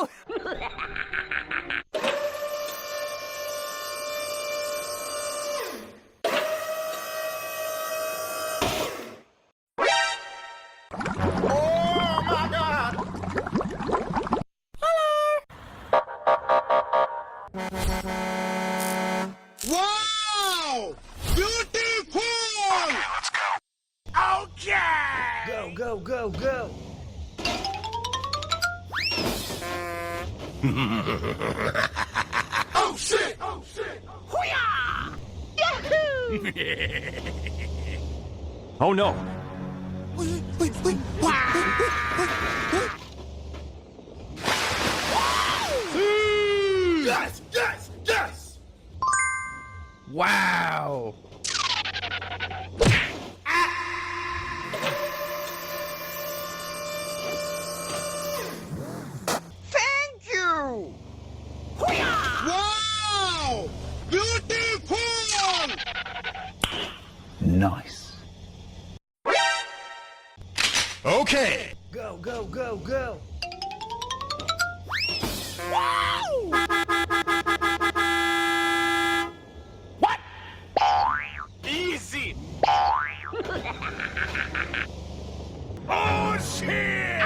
Oh my God! Wow! Beautiful! Okay, let's go. Okay! Go, go, go, go. Oh shit! Oh shit! Hoo-yah! Yahoo! Oh no! Yes! Yes! Yes! Wow! Thank you! Wow! Beautiful! Nice. Okay. Go, go, go, go. What? Easy! Oh shit!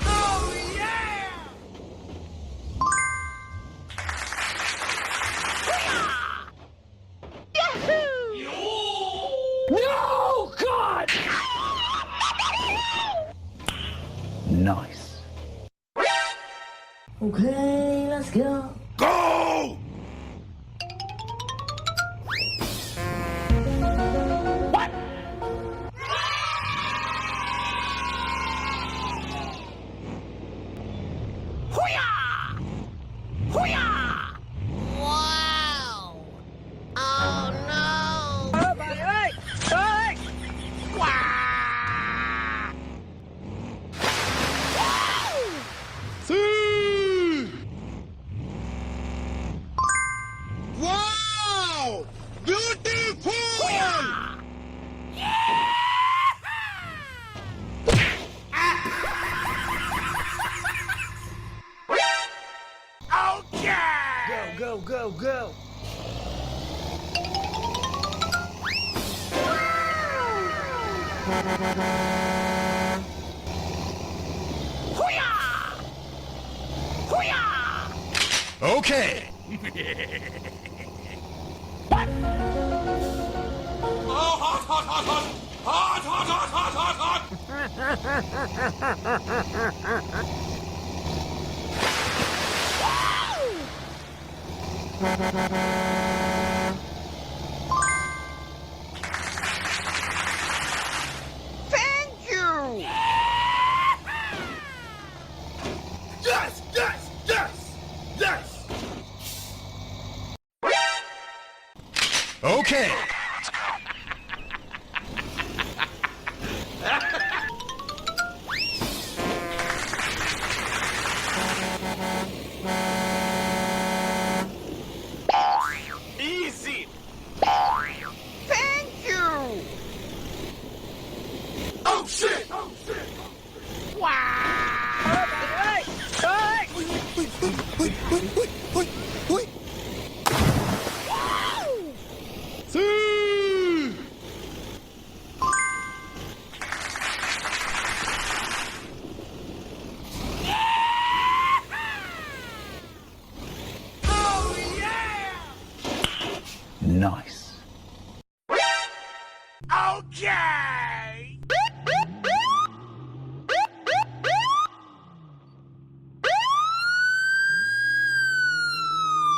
Oh yeah! No, God! Nice. Okay, let's go. Go! What? Hoo-yah! Hoo-yah! Wow. Oh no. See! Wow! Beautiful! Okay! Go, go, go, go. Hoo-yah! Hoo-yah! Okay! What? Oh, hot, hot, hot, hot! Hot, hot, hot, hot, hot, hot! Thank you! Yes! Yes! Yes! Yes! Okay! Easy! Thank you! Oh shit! Oh shit! See! Oh yeah! Nice. Okay!